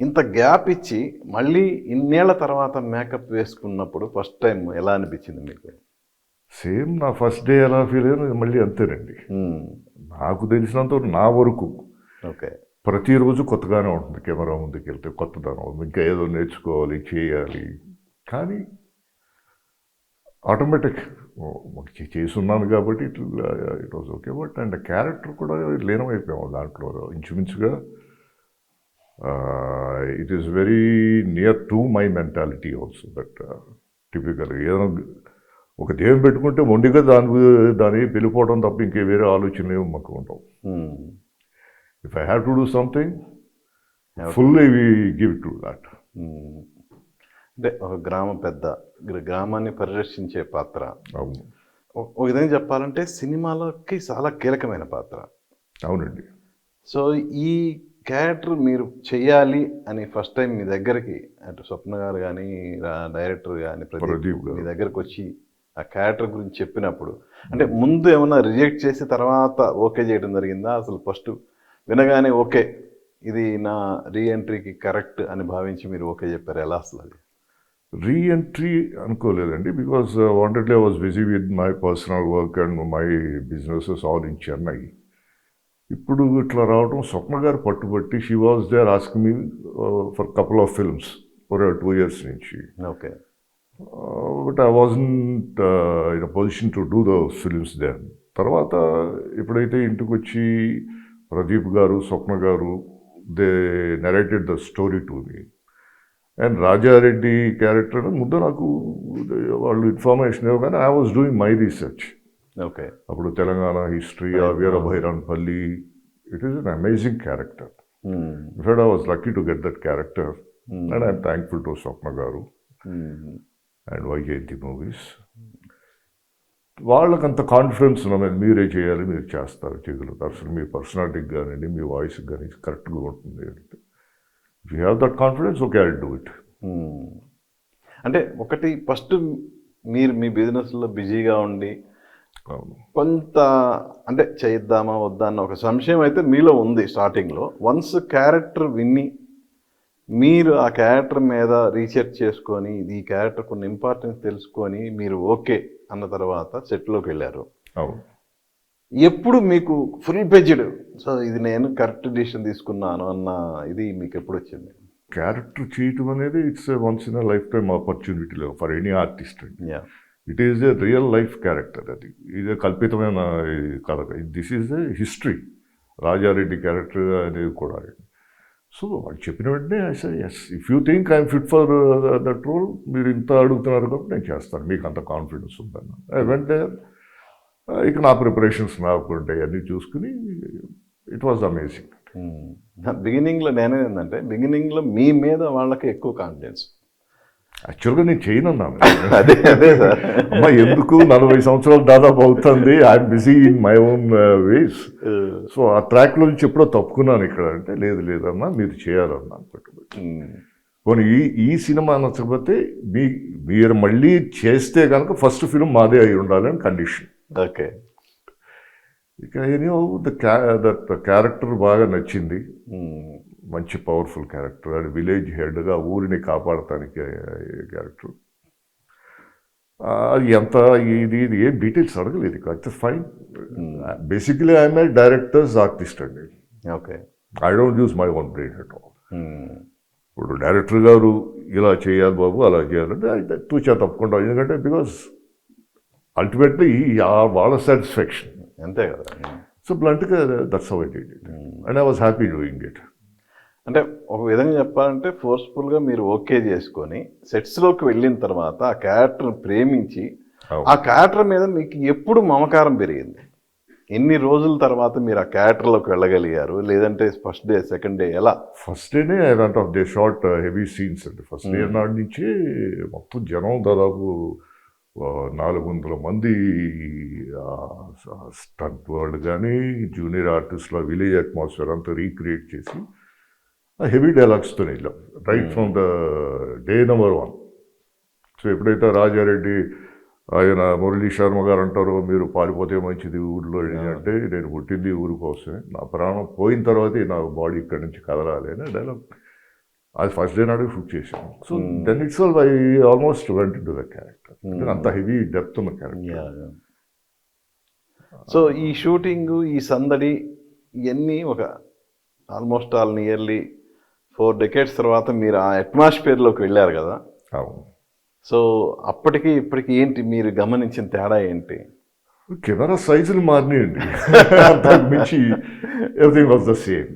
ఇంత గ్యాప్ ఇచ్చి మళ్ళీ ఇన్నేళ్ల తర్వాత మేకప్ వేసుకున్నప్పుడు ఫస్ట్ టైం ఎలా అనిపించింది మీకు? సేమ్ నా ఫస్ట్ డే ఎలా ఫీల్ అయ్యాను మళ్ళీ అంతేనండి. నాకు తెలిసినంత వరకు నా వరకు ఓకే. ప్రతిరోజు కొత్తగానే ఉంటుంది. కెమెరా ముందుకు వెళ్తే కొత్తదనం, ఇంకా ఏదో నేర్చుకోవాలి, చేయాలి. కానీ ఆటోమేటిక్ చేసి ఉన్నాను కాబట్టి it was okay. But and character కూడా లీనమైపోయాము దాంట్లో ఇంచుమించుగా. It is very near to my mentality also. That టిపికల్గా ఏదైనా ఒక దేవం పెట్టుకుంటే మొండిగా దాన్ని వెళ్ళిపోవడం తప్ప ఇంకే వేరే ఆలోచనలు ఏమి మాకు ఉండవు. If I have to do something fully we give to that. అంటే ఒక గ్రామ పెద్ద, గ్రామాన్ని పరిరక్షించే పాత్ర. అవును, ఒక విధంగా చెప్పాలంటే సినిమాలకి చాలా కీలకమైన పాత్ర. అవునండి. సో ఈ క్యారెక్టర్ మీరు చెయ్యాలి అని ఫస్ట్ టైం మీ దగ్గరికి అటు స్వప్న గారు కానీ డైరెక్టర్ కానీ ప్రదీప్ మీ దగ్గరకు వచ్చి ఆ క్యారెక్టర్ గురించి చెప్పినప్పుడు అంటే ముందు ఏమన్నా రిజెక్ట్ చేసి తర్వాత ఓకే చేయడం జరిగిందా? అసలు ఫస్ట్ వినగానే ఓకే ఇది నా రీఎంట్రీకి కరెక్ట్ అని భావించి మీరు ఓకే చెప్పారు, ఎలా అసలు అది? రీఎంట్రీ అనుకోలేదండి, because wantedly I was busy with my personal work and my businesses all in Chennai. ఇప్పుడు ఇట్లా రావడం స్వప్న గారు పట్టుబట్టి she was there asking me for couple of films for 2 years నుంచి. Okay. But I wasn't in a position to do the films then. తర్వాత ఎప్పుడైతే ఇంటికి వచ్చి Pradeep garu, Swapna garu they narrated the story to me. And Rajareddy character ముందు నాకు వాళ్ళు information ఇవ్వగానే I was doing my research. Okay. అప్పుడు Telangana history, Veerabhairanpally, it is an amazing character. In fact I was lucky to get that character and I'm thankful to Swapna garu and Vyjayanthi movies. వాళ్ళకంత confidence ఉన్న మీద మీరే చేయాలి, మీరు చేస్తారు, చేయగలుగుతారు, అసలు మీ పర్సనాలిటీకి కానివ్వండి, మీ వాయిస్కి కానీ కరెక్ట్గా ఉంటుంది అంటే if you have that confidence okay I do it. అంటే ఒకటి ఫస్ట్ మీరు మీ బిజినెస్లో బిజీగా ఉండి కొంత అంటే చేద్దామా వద్దా అన్న ఒక సంశయం అయితే మీలో ఉంది స్టార్టింగ్లో. వన్స్ క్యారెక్టర్ విని మీరు ఆ క్యారెక్టర్ మీద రీసెర్చ్ చేసుకొని ఈ క్యారెక్టర్ కొన్ని ఇంపార్టెన్స్ తెలుసుకొని మీరు ఓకే అన్న తర్వాత సెట్లోకి వెళ్ళారు. అవును. ఎప్పుడు మీకు ఫుల్ పెజ్డ్ సో ఇది నేను కరెక్ట్ డిసిషన్ తీసుకున్నాను అన్న ఇది మీకు ఎప్పుడు వచ్చింది? క్యారెక్టర్ చేయటం అనేది it's once in a life time opportunity for any artist అండి. It is a real life character. అది ఇది కల్పితమైన కథ. This is a history. Rajareddy character అనేది కూడా. సో వాళ్ళు చెప్పిన వెంటనే I say yes, if you think I'm fit for that role, మీరు ఇంత అడుగుతున్నారు కాబట్టి నేను చేస్తాను, మీకు అంత కాన్ఫిడెన్స్ ఉందన్న. వెంటనే ఇక నా ప్రిపరేషన్స్ నాకు ఉంటాయి, అన్నీ చూసుకుని ఇట్ వాజ్ అమేజింగ్. బిగినింగ్లో నేనే ఏంటంటే బిగినింగ్లో మీ మీద వాళ్ళకి ఎక్కువ కాన్ఫిడెన్స్. యాక్చువల్గా నేను చేయనన్నాను. అదే అదే సార్. అమ్మా ఎందుకు 40 సంవత్సరాలు దాదాపు అవుతుంది, I'm busy in my own ways. So ఆ ట్రాక్లో నుంచి ఎప్పుడో తప్పుకున్నాను ఇక్కడ అంటే లేదు లేదన్నా మీరు చేయాలన్నాను పెట్టుబడి. పోనీ ఈ సినిమా నచ్చకపోతే మీరు మళ్ళీ చేస్తే కనుక ఫస్ట్ ఫిల్మ్ మాదే అయి ఉండాలి అని కండిషన్. ఓకే. ఇక ఎనీహౌ దట్ క్యారెక్టర్ బాగా నచ్చింది. మంచి పవర్ఫుల్ క్యారెక్టర్. అది విలేజ్ హెడ్గా ఊరిని కాపాడటానికి క్యారెక్టర్. అది ఎంత ఇది ఏం డీటెయిల్స్ అడగలేదు. It's fine. Basically I'm a director's artist అండి. Okay. I don't use my own brain at all. ఇప్పుడు డైరెక్టర్ గారు ఇలా చేయాలి బాబు అలా చేయాలంటే తూచా తప్పకుండా, ఎందుకంటే బికాస్ అల్టిమేట్లీ వాళ్ళ సాటిస్ఫాక్షన్ అంతే కదా. సో బ్లంట్గా that's how I did it and I was happy doing it. అంటే ఒక విధంగా చెప్పాలంటే ఫోర్స్ఫుల్గా మీరు ఓకే చేసుకొని సెట్స్లోకి వెళ్ళిన తర్వాత ఆ క్యారెక్టర్ని ప్రేమించి ఆ క్యారెక్టర్ మీద మీకు ఎప్పుడు మమకారం పెరిగింది? ఎన్ని రోజుల తర్వాత మీరు ఆ క్యారెక్టర్లోకి వెళ్ళగలిగారు? లేదంటే ఫస్ట్ డే సెకండ్ డే ఎలా? ఫస్ట్ డేనే దే షార్ట్ హెవీ సీన్స్ అండి. ఫస్ట్ డే నాటి నుంచి మొత్తం జనం దాదాపు 400 మంది స్టంట్ వరల్డ్ కానీ జూనియర్ ఆర్టిస్టుల విలేజ్ అట్మాస్ఫియర్ అంతా రీక్రియేట్ చేసి హెవీ డైలాగ్స్తో వెళ్ళాం right from the day number 1. So ఎప్పుడైతే రాజారెడ్డి ఆయన మురళీ శర్మ గారు అంటారో మీరు పారిపోతే మంచిది ఊళ్ళో అంటే నేను పుట్టింది ఊరి కోసమే, నా ప్రాణం పోయిన తర్వాతే నా బాడీ ఇక్కడి నుంచి కదలాలి అనే డైలాగ్ అది ఫస్ట్ డే నాడు షూట్ చేశాను. So then it's all I almost went into the character. అంత హెవీ డెప్త్ ఉన్న క్యారెక్టర్. సో ఈ షూటింగ్, ఈ సందడి ఇవన్నీ ఒక ఆల్మోస్ట్ ఆల్ నియర్లీ 4 decades తర్వాత మీరు ఆ అట్మాస్ఫియర్లోకి వెళ్ళారు కదా. అవును. సో అప్పటికి ఇప్పటికి ఏంటి మీరు గమనించిన తేడా ఏంటి? కెమెరా సైజులు మారినాయండి. అంతకు మించి ఎవ్రీథింగ్ వాజ్ ద సేమ్.